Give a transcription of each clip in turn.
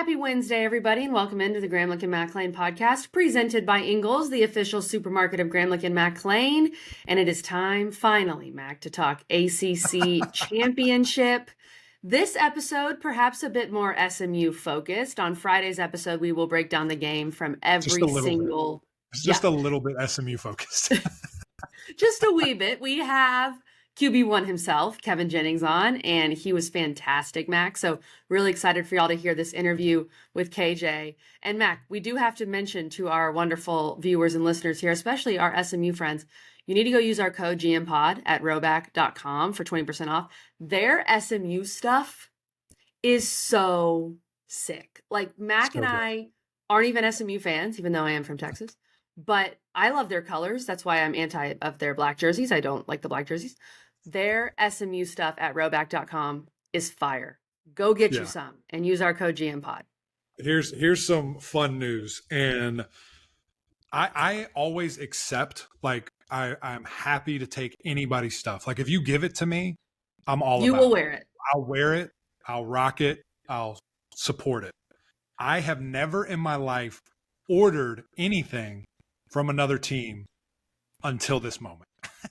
Happy Wednesday, everybody, and welcome into the Gramlich and Mac Lane podcast, presented by Ingles, the official supermarket of Gramlich and Mac Lane. And it is time, finally, Mac, to talk ACC Championship. This episode, perhaps a bit more SMU focused. On Friday's episode, we will break down the game from every single. It's just a little bit SMU focused. Just a wee bit. We have QB1 himself, Kevin Jennings, on, and he was fantastic, Mac. So really excited for y'all to hear this interview with KJ. And Mac, we do have to mention to our wonderful viewers and listeners here, especially our SMU friends, you need to go use our code GMPOD at roback.com for 20% off. Their SMU stuff is so sick. Like Mac and I aren't even SMU fans, even though I am from Texas. But I love their colors. That's why I'm anti of their black jerseys. I don't like the black jerseys. Their SMU stuff at roback.com is fire. Go get you some and use our code GMPOD. Here's some fun news. And I always accept, like, I'm happy to take anybody's stuff. Like, if you give it to me, I'm all about it. You will wear it. I'll wear it. I'll rock it. I'll support it. I have never in my life ordered anything from another team until this moment.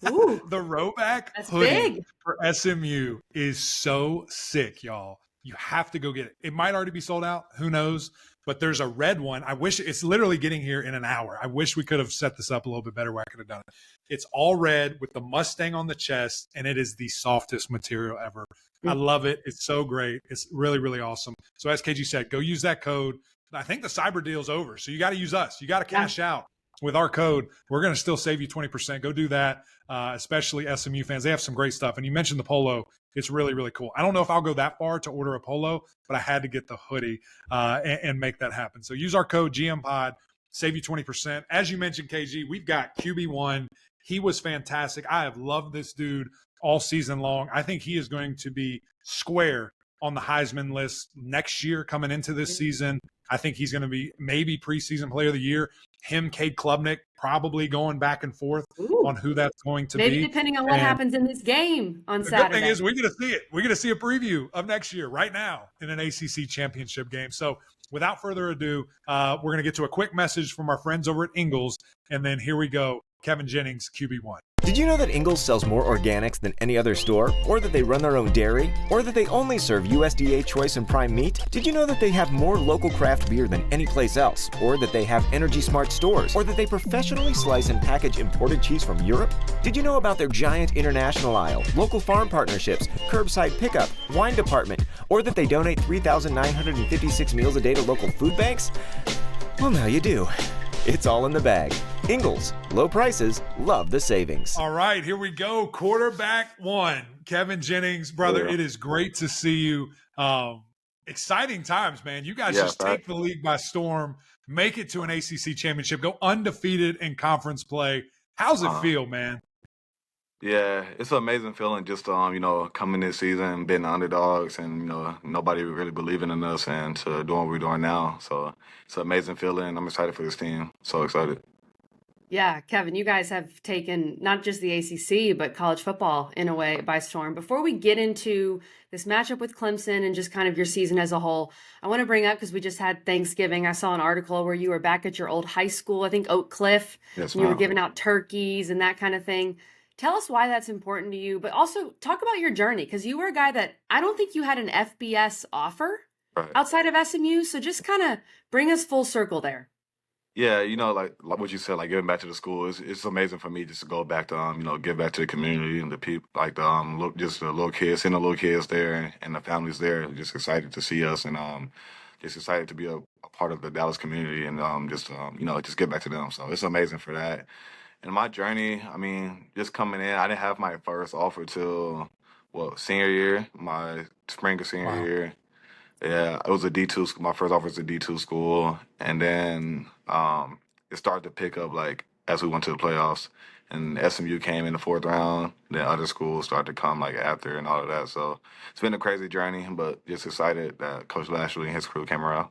Ooh, the Roback hoodie for SMU is so sick, y'all. You have to go get it. It might already be sold out. Who knows? But there's a red one. I wish it's literally getting here in an hour. I wish we could have set this up a little bit better where I could have done it. It's all red with the Mustang on the chest, and it is the softest material ever. I love it. It's so great. It's really, really awesome. So as KG said, go use that code. I think the cyber deal's over. So you got to use us. You got to cash out. With our code, we're going to still save you 20%. Go do that, especially SMU fans. They have some great stuff. And you mentioned the polo. It's really, really cool. I don't know if I'll go that far to order a polo, but I had to get the hoodie and make that happen. So use our code GMPOD, save you 20%. As you mentioned, KG, we've got QB1. He was fantastic. I have loved this dude all season long. I think he is going to be square on the Heisman list next year coming into this season. I think he's going to be maybe preseason player of the year. Him, Cade Klubnik, probably going back and forth on who that's going to be. Maybe depending on what happens in this game on Saturday. The good thing is we're going to see it. We're going to see a preview of next year right now in an ACC championship game. So without further ado, we're going to get to a quick message from our friends over at Ingles. And then here we go, Kevin Jennings, QB1. Did you know that Ingles sells more organics than any other store? Or that they run their own dairy? Or that they only serve USDA choice and prime meat? Did you know that they have more local craft beer than any place else? Or that they have Energy Smart stores? Or that they professionally slice and package imported cheese from Europe? Did you know about their giant international aisle, local farm partnerships, curbside pickup, wine department? Or that they donate 3,956 meals a day to local food banks? Well, now you do. It's all in the bag. Ingles, low prices, love the savings. All right, here we go. Quarterback one, Kevin Jennings. Brother, it is great to see you. Exciting times, man. You guys just take the league by storm, make it to an ACC championship, go undefeated in conference play. How's it feel, man? Yeah, it's an amazing feeling just coming this season, being underdogs, and nobody really believing in us, and to doing what we're doing now. So it's an amazing feeling. I'm excited for this team. So excited. Yeah, Kevin, you guys have taken not just the ACC, but college football in a way by storm. Before we get into this matchup with Clemson and just kind of your season as a whole, I want to bring up, because we just had Thanksgiving, I saw an article where you were back at your old high school, I think Oak Cliff, Yes, and you were ma'am. giving out turkeys and that kind of thing. Tell us why that's important to you, but also talk about your journey, because you were a guy that I don't think you had an FBS offer Right. outside of SMU. So just kind of bring us full circle there. Yeah, like what you said, like giving back to the school, it's amazing for me just to go back to give back to the community and the people, like just the little kids, seeing the little kids there and the families there, just excited to see us, and just excited to be a part of the Dallas community, and just get back to them. So it's amazing for that. And my journey, I mean, just coming in, I didn't have my first offer till senior year, my spring of senior year. Yeah, it was a D2 school. My first offer was a D2 school. And then it started to pick up, like, as we went to the playoffs. And SMU came in the fourth round. Then other schools started to come, like, after and all of that. So it's been a crazy journey, but just excited that Coach Lashley and his crew came around.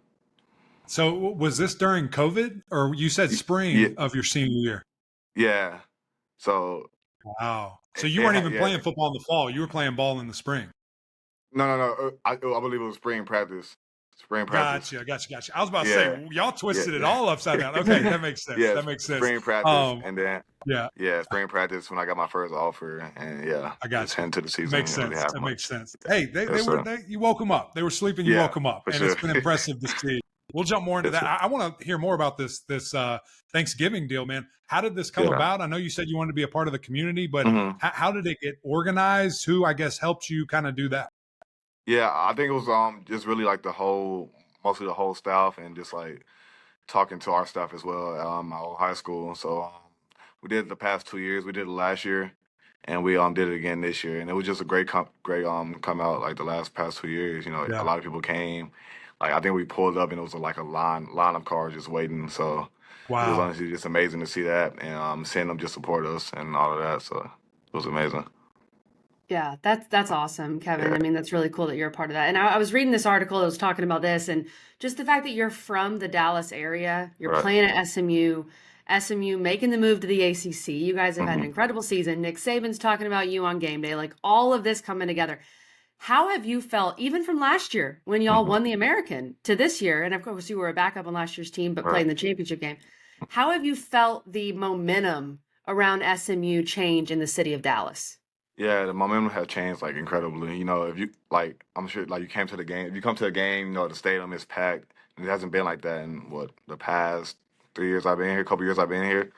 So was this during COVID? Or you said spring of your senior year? Yeah. So. Wow. So you weren't even playing football in the fall. You were playing ball in the spring. No. I believe it was spring practice. spring practice. Gotcha. I was about to Yeah, say, y'all yeah, twisted it all upside down. Okay, that makes sense. yeah. That makes sense. Spring practice, and then Yeah, spring practice when I got my first offer, and I just got you. head into the It season. makes Didn't really sense. have That makes much. sense. Hey, Yes, sir. you woke them up. They were sleeping. You Yeah, woke them up, for and sure. it's been impressive to see. We'll jump more into Yes, that. sir. I want to hear more about this Thanksgiving deal, man. How did this come Yeah. about? I know you said you wanted to be a part of the community, but hmm how did it get organized? Who, I guess, helped you kind of do that? Yeah, I think it was just really like mostly the whole staff, and just like talking to our staff as well at my old high school. So we did it the past 2 years. We did it last year, and we did it again this year. And it was just a great come out like the past 2 years. A Yeah. lot of people came. Like I think we pulled up and it was like a line of cars just waiting. So it was Wow. honestly just amazing to see that, and seeing them just support us and all of that. So it was amazing. Yeah, that's awesome, Kevin. Yeah, I mean, that's really cool that you're a part of that. And I was reading this article that was talking about this, and just the fact that you're from the Dallas area, you're right. playing at SMU making the move to the ACC. You guys have had an hmm incredible season. Nick Saban's talking about you on game day, like all of this coming together. How have you felt, even from last year when y'all hmm won the American to this year? And of course, you were a backup on last year's team, but played Right. in the championship game. How have you felt the momentum around SMU change in the city of Dallas? Yeah, the momentum has changed like incredibly. If you like, I'm sure like you came to the game. If you come to a game, the stadium is packed. It hasn't been like that in the past 3 years I've been here, couple years I've been here,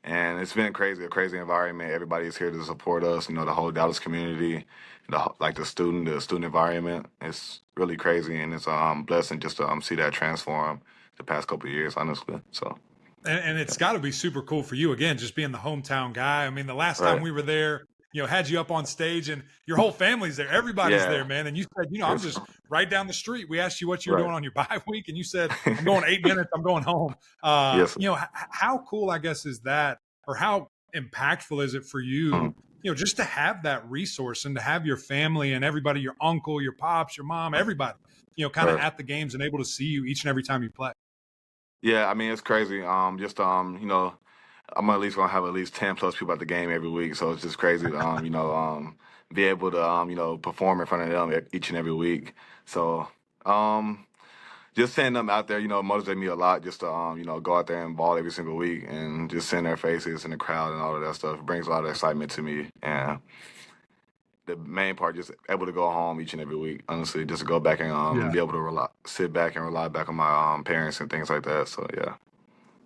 and it's been crazy, a crazy environment. Everybody's here to support us. The whole Dallas community, the student environment. It's really crazy, and it's a blessing just to see that transform the past couple of years, honestly. So And it's got to be super cool for you again, just being the hometown guy. I mean, the last time right, we were there, had you up on stage and your whole family's there. Everybody's there, yeah, man. And you said, I'm yes, just right down the street. We asked you what you were right, doing on your bye week, and you said, I'm going 8 minutes. I'm going home. yes. How cool, I guess, is that, or how impactful is it for Mhm. you, just to have that resource and to have your family and everybody, your uncle, your pops, your mom, everybody, kind of Right. at the games and able to see you each and every time you play. Yeah, I mean it's crazy. I'm at least gonna have at least 10 plus people at the game every week, so it's just crazy to be able to perform in front of them each and every week. So just seeing them out there, motivates me a lot just to go out there and ball every single week, and just seeing their faces in the crowd and all of that stuff brings a lot of excitement to me. And the main part, just able to go home each and every week, honestly, just to go back and Yeah. be able to sit back and rely back on my parents and things like that. So yeah.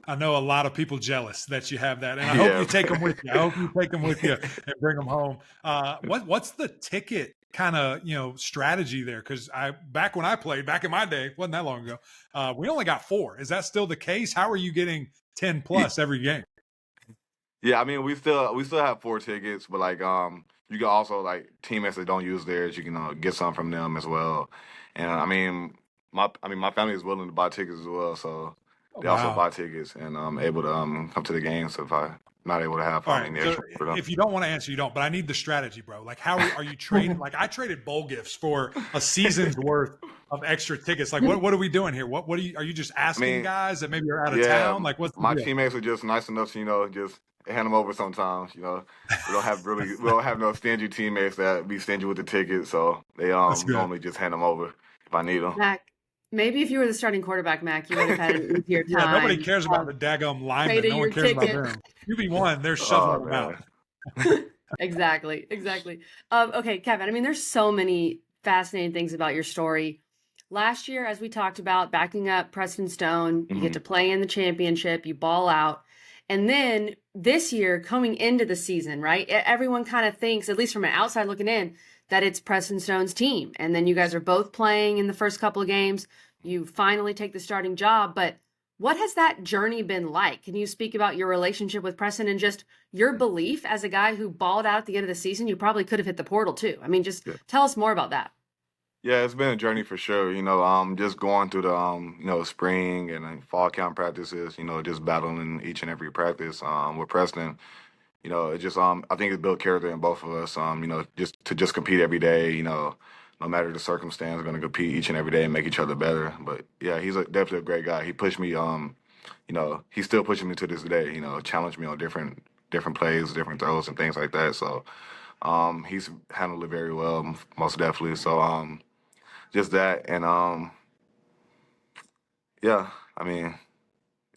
I know a lot of people jealous that you have that, and I hope Yeah. you take them with you. I hope you take them with you and bring them home. What's the ticket kind of strategy there? Because back when I played back in my day, wasn't that long ago, we only got 4. Is that still the case? How are you getting 10 plus every game? Yeah, I mean we still have 4 tickets, but like you can also like teammates that don't use theirs, you can get some from them as well. And my family is willing to buy tickets as well, so Oh, they also wow. buy tickets, and I'm able to come to the games if I'm not able to have All right. any So extra for them. if you don't want to answer, you don't. But I need the strategy, bro. Like, how are you trading? Like, I traded bowl gifts for a season's worth of extra tickets. Like, what are we doing here? What are you just I asking mean, guys that maybe are out of yeah, town? Like, what's the my deal? teammates are just nice enough to just hand them over sometimes. We don't have no stingy teammates that be stingy with the tickets, so they That's good. normally just hand them over if I need them. Mac, maybe if you were the starting quarterback, Mac, you would have had an easier Yeah, nobody time cares about the daggum linemen. trading No one your cares about ticket. them. QB1, they're Oh shoveling them out. man. Exactly. Okay, Kevin, I mean, there's so many fascinating things about your story. Last year, as we talked about, backing up Preston Stone, you get Mhm. to play in the championship, you ball out. And then this year, coming into the season, right? Everyone kind of thinks, at least from an outside looking in, that it's Preston Stone's team. And then you guys are both playing in the first couple of games. You finally take the starting job. But what has that journey been like? Can you speak about your relationship with Preston and just your belief as a guy who balled out at the end of the season? You probably could have hit the portal too. I mean, just Yeah. tell us more about that. Yeah, it's been a journey for sure. Just going through the spring and fall camp practices. Just battling each and every practice. With Preston. It just I think it built character in both of us. Just compete every day. No matter the circumstance, we're gonna compete each and every day and make each other better. But yeah, he's definitely a great guy. He pushed me. He's still pushing me to this day. Challenged me on different plays, different throws, and things like that. So he's handled it very well, most definitely. So just that, and Yeah, I mean,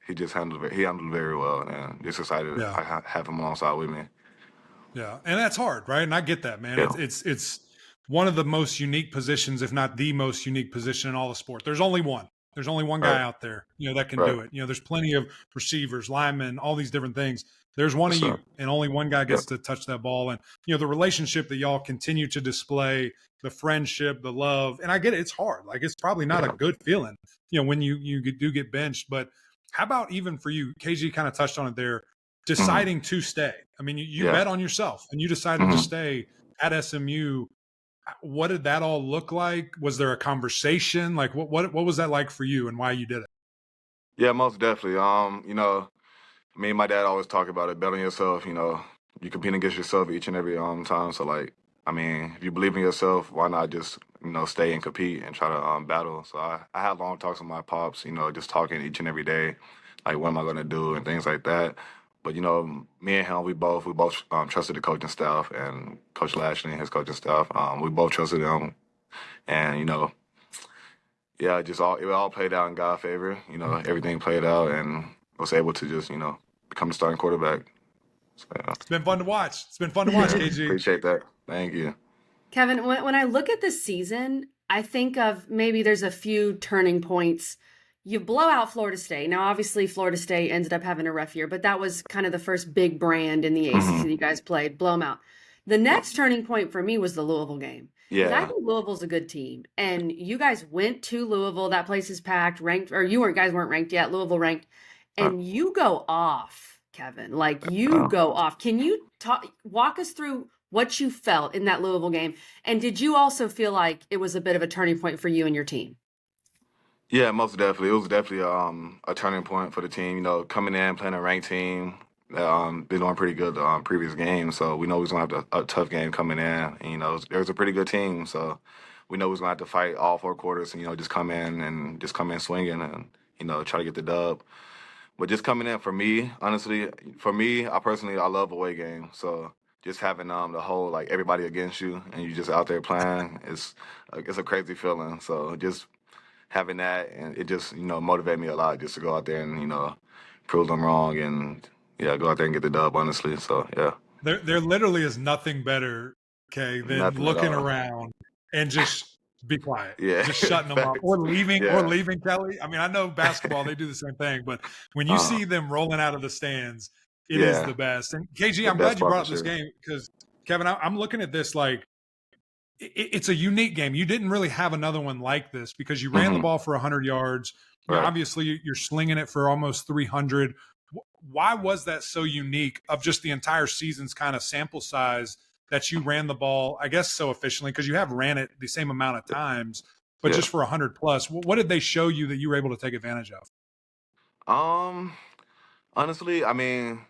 he handled it very well, and just excited Yeah. I have him alongside with me. Yeah, and that's hard, right? And I get that, man. Yeah, It's one of the most unique positions, if not the most unique position in all the sport. There's only one. There's only one guy right, out there, that can right. do it. There's plenty of receivers, linemen, all these different things. There's one of What's you, up? and only one guy Yep. gets to touch that ball. And the relationship that y'all continue to display, the friendship, the love, and I get it. It's hard. Like it's probably not a Yeah. good feeling, when you do get benched. But how about even for you? KG kind of touched on it there Hmm. deciding to stay. I mean, you Yeah. bet on yourself and you decided to Hmm. stay at SMU. What did that all look like? Was there a conversation? Like what was that like for you and why you did it? Yeah, most definitely. Me and my dad always talk about it. Bet on yourself. You compete against yourself each and every time. So like, I mean, if you believe in yourself, why not just stay and compete and try to battle? So I had long talks with my pops. Just talking each and every day, like what am I gonna do and things like that. But me and him, we both trusted the coaching staff and Coach Lashley and his coaching staff. We both trusted them, and yeah, it all played out in God's favor. Everything played out, and was able to just become the starting quarterback. So, yeah. It's been fun to watch. It's been fun to watch, KG. Appreciate that. Thank you. Kevin, when I look at this season, I think of maybe there's a few turning points. You blow out Florida State. Now, obviously, Florida State ended up having a rough year, but that was kind of the first big brand in the ACC Hmm. that you guys played. Blow them out. The next turning point for me was the Louisville game because I Yeah. think Louisville's a good team, and you guys went to Louisville. That place is packed, ranked, or you weren't guys weren't ranked yet. Louisville ranked, Uh, and you go off, Kevin. Like you uh, go off. Can you walk us through what you felt in that Louisville game? And did you also feel like it was a bit of a turning point for you and your team? yeah, most definitely. It was definitely a turning point for the team. Coming in playing a ranked team. Been doing pretty good previous games, so we know we was gonna have a tough game coming in. And, there was a pretty good team, so we know we was gonna have to fight all 4 quarters and just come in swinging and try to get the dub. But just coming in for me, honestly, for me, I love away games. So just having the whole like everybody against you and you just out there playing it's a crazy feeling. So just having that and it just motivated me a lot just to go out there and prove them wrong and yeah, go out there and get the dub. Honestly, so yeah, There literally is nothing better, okay, than nothing at looking all. around and just be quiet, Yeah, just shutting them up facts. or Yeah, leaving Kelly. I mean, I know basketball, they do the same thing, but when you uh, see them rolling out of the stands, it is yeah, the best. And KG, the I'm best glad you part brought for up this sure. game because Kevin, I'm looking at this like it's a unique game. You didn't really have another one like this because you ran the Hmm. ball for 100 yards. Right. Obviously, you're slinging it for almost 300. Why was that so unique of just the entire season's kind of sample size that you ran the ball, I guess, so efficiently? Because you have ran it the same amount of times, but Yeah. just for 100 plus. What did they show you that you were able to take advantage of? Um. Honestly, I mean,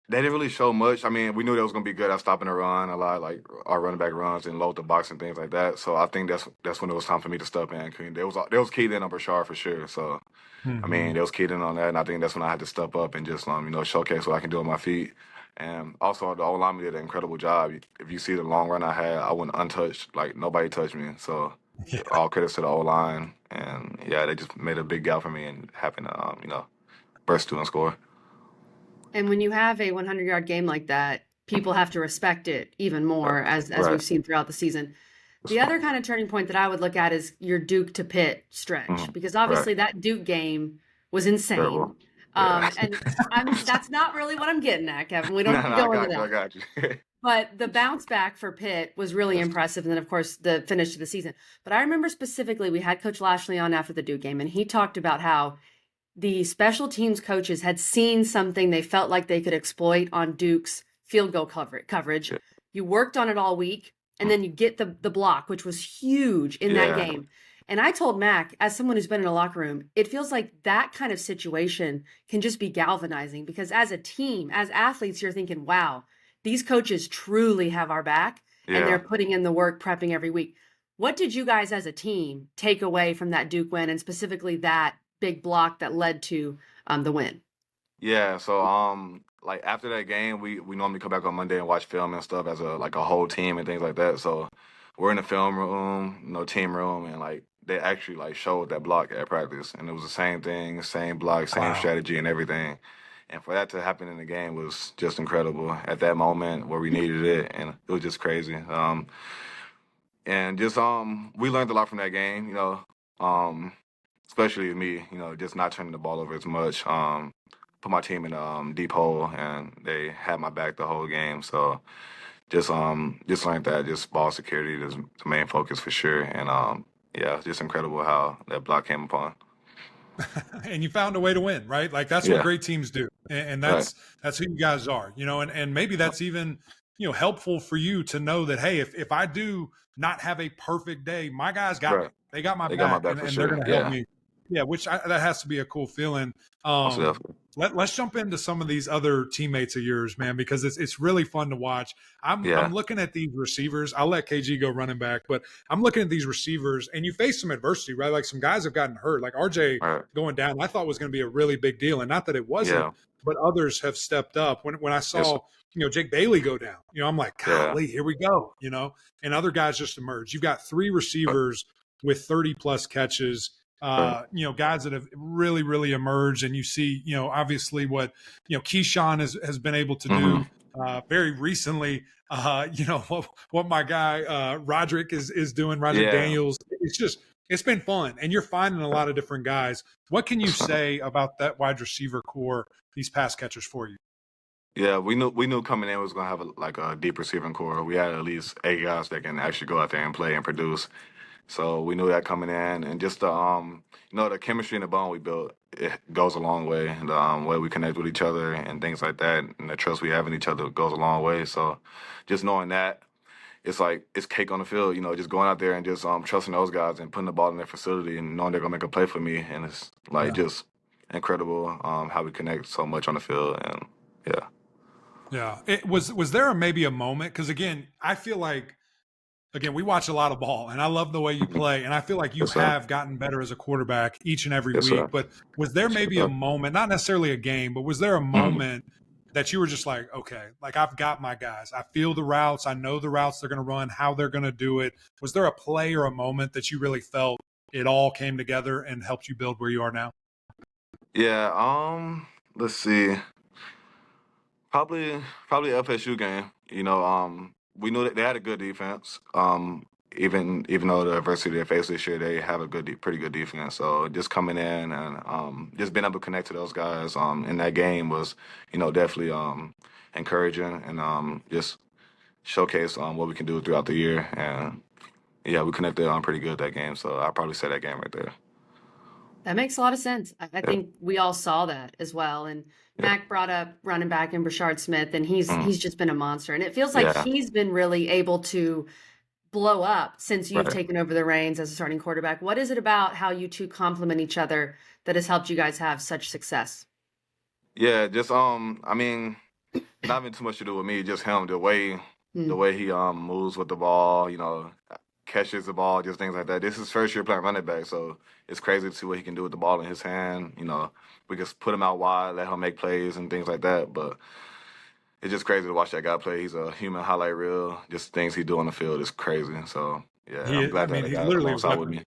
they didn't really show much. I mean, we knew they was gonna be good at stopping the run a lot, like our running back runs and load the box and things like that. So I think that's when it was time for me to step in. They was keyed in on Bashar for sure. So I mean, Mm-hmm. they was keyed in on that, and I think that's when I had to step up and just showcase what I can do with my feet. And also the O line did an incredible job. If you see the long run I had, I went untouched. Like nobody touched me. So Yeah. all credits to the O line. And yeah, they just made a big gap for me and having to burst through and score. And when you have a 100-yard game like that, people have to respect it even Right. more, as Right. we've seen throughout the season. The other kind of turning point that I would look at is your Duke to Pitt Mhm. stretch, because Right. obviously that Duke game was insane. Terrible. Yeah. And that's not really what I'm getting at, Kevin. We don't No, have to no, I go into got you. I that. got you. But the bounce back for Pitt was really Yes. impressive. And then, of course, the finish to the season. But I remember specifically we had Coach Lashley on after the Duke game, and he talked about how the special teams coaches had seen something they felt like they could exploit on Duke's field goal coverage. Yeah. You worked on it all week, and then you get the block, which was huge in that Yeah. game. And I told Mac, as someone who's been in a locker room, it feels like that kind of situation can just be galvanizing because as a team, as athletes, you're thinking, wow, these coaches truly have our back and they're Yeah. putting in the work, prepping every week. What did you guys as a team take away from that Duke win and specifically that big block that led to the win? Yeah. So like after that game, we normally come back on Monday and watch film and stuff as a whole team and things like that. So we're in the film room, team room, and like they actually like showed that block at practice, and it was the same thing, same block, same Wow. strategy, and everything. And for that to happen in the game was just incredible at that moment where we needed it, and it was just crazy. And just we learned a lot from that game, um, especially me, just not turning the ball over as much. Put my team in a deep hole, and they had my back the whole game. So just learned that just ball security is the main focus for sure. And yeah, it's just incredible how that block came upon. And you found a way to win, right? Like that's what Yeah, great teams do. And right, that's who you guys are, and maybe that's even, helpful for you to know that, hey, if I do not have a perfect day, my guys got me. right. They got my They got my back back and, for and they're sure. going to help Yeah, me. Yeah, that has to be a cool feeling. also Um, definitely. let's jump into some of these other teammates of yours, man, because it's really fun to watch. I'm Yeah, looking at these receivers. I'll let KG go running back, but I'm looking at these receivers, and you face some adversity, right? Like some guys have gotten hurt. Like RJ right. going down, I thought was going to be a really big deal, and not that it wasn't, Yeah, but others have stepped up. When I yes, saw Jake Bailey go down, I'm like, yeah, golly, here we go, and other guys just emerged. You've got three right, receivers with 30 plus catches. right. Guys that have really, really emerged, and you see, obviously what Keyshawn has been able to Mm-hmm. do very recently. What my guy Roderick is doing, Roderick Yeah, Daniels. It's been fun, and you're finding a lot of different guys. What can you say about that wide receiver core, these pass catchers for you? yeah. We knew coming in was gonna have a deep receiving core. We had at least 8 guys that can actually go out there and play and produce. So we knew that coming in, and just the chemistry and the bond we built, it goes a long way. And the way we connect with each other and things like that, and the trust we have in each other goes a long way. So just knowing that, it's like it's cake on the field. Just going out there and just trusting those guys and putting the ball in their facility and knowing they're gonna make a play for me, and it's like Yeah. just incredible how we connect so much on the field, and yeah, Yeah. It was there maybe a moment? Because again, I feel like we watch a lot of ball, and I love the way you Mhm. play, and I feel like you Yes sir, have gotten better as a quarterback each and every yes week. sir, But was there yes maybe a sir. moment, not necessarily a game, but was there a Mhm. moment that you were just like, okay, like I've got my guys, I feel the routes, I know the routes they're going to run, how they're going to do it. Was there a play or a moment that you really felt it all came together and helped you build where you are now? Yeah, let's see. Probably FSU game. We knew that they had a good defense. Even though the adversity they faced this year, they have a pretty good defense. So just coming in and just being able to connect to those guys in that game was, definitely encouraging and just showcase what we can do throughout the year. And yeah, we connected on pretty good that game. So I probably say that game right there. That makes a lot of sense. I Yeah, think we all saw that as well. And yeah, Mac brought up running back and Brashard Smith, and mm, he's just been a monster. And it feels like yeah, he's been really able to blow up since you've right. taken over the reins as a starting quarterback. What is it about how you two complement each other that has helped you guys have such success? Yeah, just I mean, not even too much to do with me, just him. The Hmm. way he moves with the ball, catches the ball, just things like that. This is his first year playing running back, so it's crazy to see what he can do with the ball in his hand. We just put him out wide, let him make plays and things like that. But it's just crazy to watch that guy play. He's a human highlight reel. Just things he do on the field is crazy. So yeah, I'm I glad to have mean, that he's guy literally a alongside with weapon. me.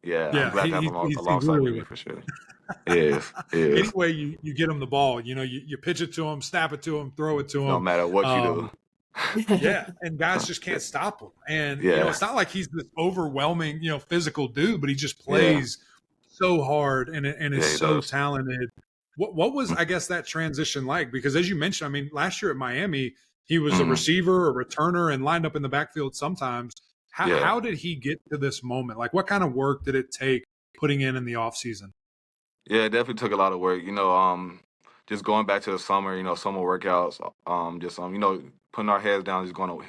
Yeah, I'm Yeah, glad to have him he's alongside with literally a me weapon. for sure. He is. He Any is. way you get him the ball, you pitch it to him, snap it to him, throw it to No him. matter what you do. Um, yeah, and guys just can't stop him. And Yeah. it's not like he's this overwhelming, physical dude, but he just Yeah. plays so hard and is Yeah, he so does. talented. What was, Mm, I guess, that transition like? Because as you mentioned, I mean, last year at Miami, he was a mhm. receiver, a returner, and lined up in the backfield sometimes. How Yeah. how did he get to this moment? Like, what kind of work did it take putting in the off season? Yeah, it definitely took a lot of work. Just going back to the summer, summer workouts, just putting our heads down, just going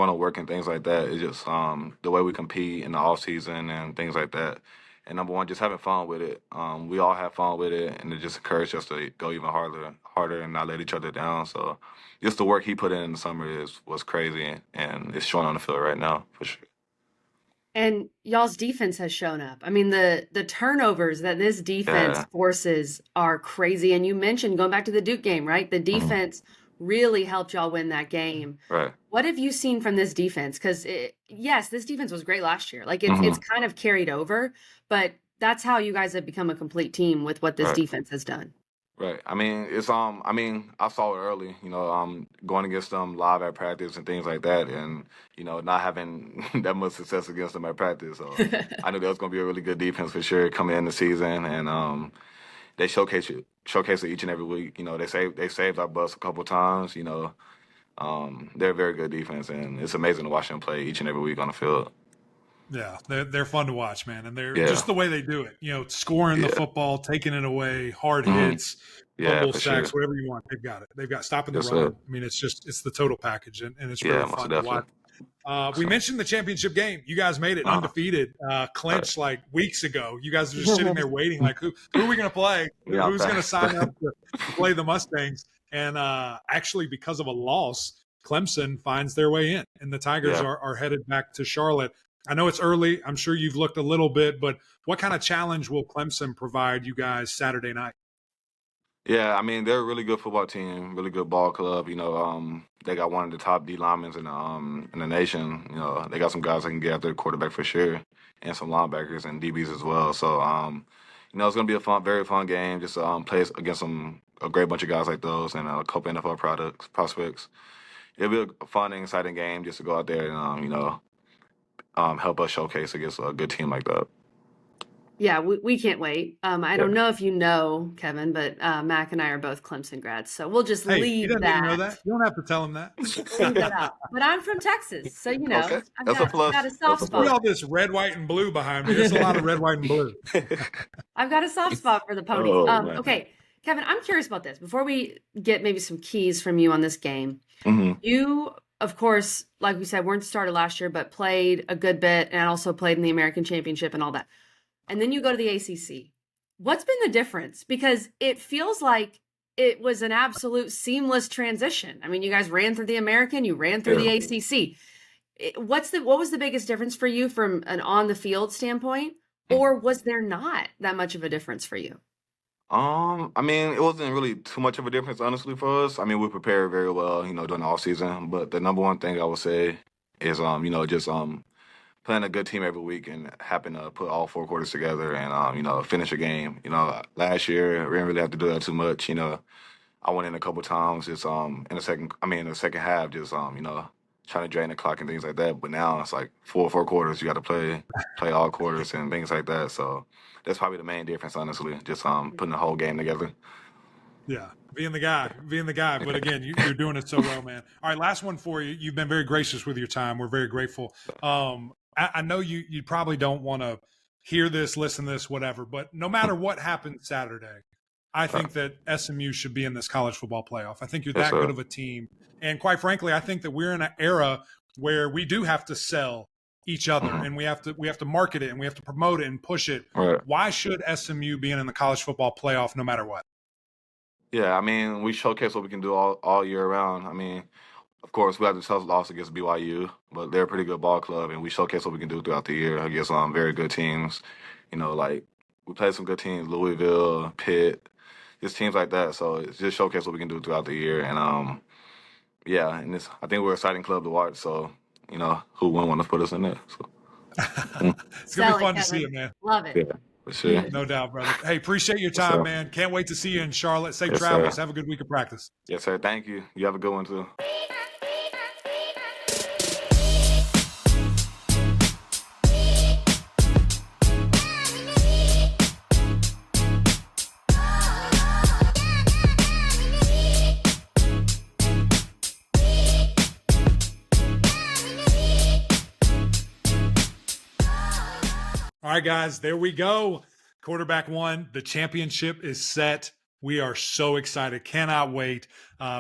to work and things like that. It's just the way we compete in the off season and things like that. And number one, just having fun with it. We all have fun with it, and it just encouraged us to go even harder, and not let each other down. So, just the work he put in the summer was crazy, and it's showing on the field right now for sure. And y'all's defense has shown up. I mean, the turnovers that this defense Yeah. forces are crazy. And you mentioned going back to the Duke game, right? The Mhm. defense really helped y'all win that game. Right. What have you seen from this defense? Because yes, this defense was great last year. Like it's kind of carried over, but that's how you guys have become a complete team with what this Right. defense has done. Right. I mean, it's I saw it early, going against them live at practice and things like that, and not having that much success against them at practice. So I knew that was going to be a really good defense for sure coming in the season, and they showcase it each and every week. They saved our butts a couple times. They're a very good defense, and it's amazing to watch them play each and every week on the field. Yeah, they're fun to watch, man, and they're just the way they do it. Scoring the football, taking it away, hard hits, fumble sacks, whatever you want. They've got it. They've got stopping the run. I mean, it's the total package, and it's really fun to watch. We mentioned the championship game. You guys made it undefeated, clinched like weeks ago. You guys are just sitting there waiting, like who are we going to play? Who's going to sign up to play the Mustangs? And actually, because of a loss, Clemson finds their way in, and the Tigers are headed back to Charlotte. I know it's early. I'm sure you've looked a little bit, but what kind of challenge will Clemson provide you guys Saturday night? Yeah, I mean, they're a really good football team, really good ball club. They got one of the top D linemen in the nation. They got some guys that can get after the quarterback for sure, and some linebackers and DBs as well. So, it's going to be a very fun game. Just play against a great bunch of guys like those and a couple NFL prospects. It'll be a fun and exciting game just to go out there and help us showcase against a good team like that. Yeah, we can't wait. I don't know if you know, Kevin, but Mac and I are both Clemson grads, so we'll just leave he doesn't that. Even know that. You don't have to tell him that. Leave that out. But I'm from Texas, so Okay. I've got a soft spot. Look at all this red, white, and blue behind me. There's a lot of red, white, and blue. I've got a soft spot for the ponies. Okay, Kevin, I'm curious about this. Before we get maybe some keys from you on this game, you, of course, like we said, weren't started last year, but played a good bit and also played in the American Championship and all that. And then you go to the ACC. What's been the difference? Because it feels like it was an absolute seamless transition. I mean, you guys ran through the American, you ran through the ACC. What was the biggest difference for you from an on the field standpoint, or was there not that much of a difference for you? I mean, it wasn't really too much of a difference, honestly, for us. I mean, we prepared very well, during the off season. But the number one thing I would say is, just playing a good team every week and happen to put all four quarters together and finish a game. Last year we didn't really have to do that too much. I went in a couple times just in the second half, just trying to drain the clock and things like that. But now it's like four quarters. You got to play all quarters and things like that. So that's probably the main difference, honestly. Just putting the whole game together. Yeah, being the guy. But again, you're doing it so well, man. All right, last one for you. You've been very gracious with your time. We're very grateful. I know you probably don't want to hear this, listen to this, whatever, but no matter what happens Saturday, I think that SMU should be in this college football playoff. I think you're that good of a team. And quite frankly, I think that we're in an era where we do have to sell each other and we have to market it and we have to promote it and push it. Right. Why should SMU be in the college football playoff no matter what? Yeah, I mean, we showcase what we can do all year round. I mean, of course, we had the tough loss against BYU, but they're a pretty good ball club, and we showcase what we can do throughout the year against very good teams. Like we played some good teams, Louisville, Pitt, just teams like that. So it's just showcase what we can do throughout the year, and I think we're an exciting club to watch. So who wouldn't want to put us in there? So. It's gonna be fun to see it, man. Love it. Yeah, for sure. No doubt, brother. Hey, appreciate your time, man. Can't wait to see you in Charlotte. Safe travels. Sir. Have a good week of practice. Yes, sir. Thank you. You have a good one too. All right, guys, there we go. Quarterback one. The championship is set. We are so excited. Cannot wait.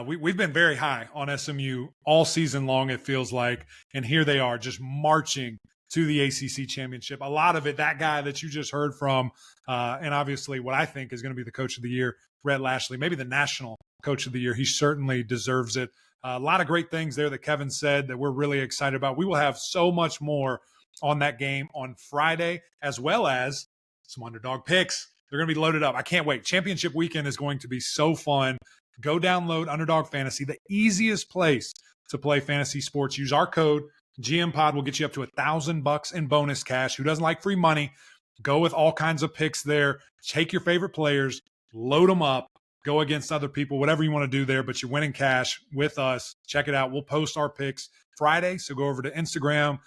We've been very high on SMU all season long, it feels like. And here they are just marching to the ACC Championship. A lot of it, that guy that you just heard from, and obviously what I think is going to be the coach of the year, Rhett Lashley, maybe the national coach of the year. He certainly deserves it. A lot of great things there that Kevin said that we're really excited about. We will have so much more on that game on Friday, as well as some underdog picks. They're going to be loaded up. I can't wait. Championship weekend is going to be so fun. Go download Underdog Fantasy, the easiest place to play fantasy sports. Use our code GMPod. Will get you up to $1,000 in bonus cash. Who doesn't like free money? Go with all kinds of picks there. Take your favorite players, load them up, go against other people, whatever you want to do there, but you're winning cash with us. Check it out. We'll post our picks Friday, so go over to Instagram,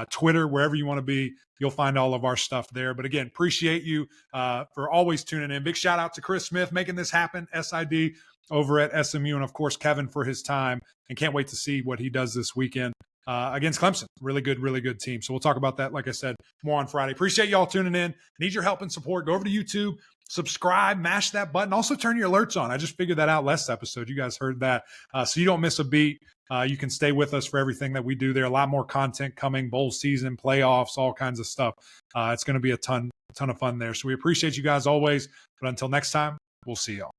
Twitter, wherever you want to be. You'll find all of our stuff there. But again, appreciate you for always tuning in. Big shout out to Chris Smith making this happen, SID over at SMU, and of course Kevin for his time, and can't wait to see what he does this weekend against Clemson. Really good team. So we'll talk about that, like I said, more on Friday. Appreciate y'all tuning in. Need your help and support. Go over to YouTube, subscribe, mash that button. Also turn your alerts on. I just figured that out last episode. You guys heard that. So you don't miss a beat. You can stay with us for everything that we do there. A lot more content coming, bowl season, playoffs, all kinds of stuff. It's going to be a ton of fun there. So we appreciate you guys always. But until next time, we'll see y'all.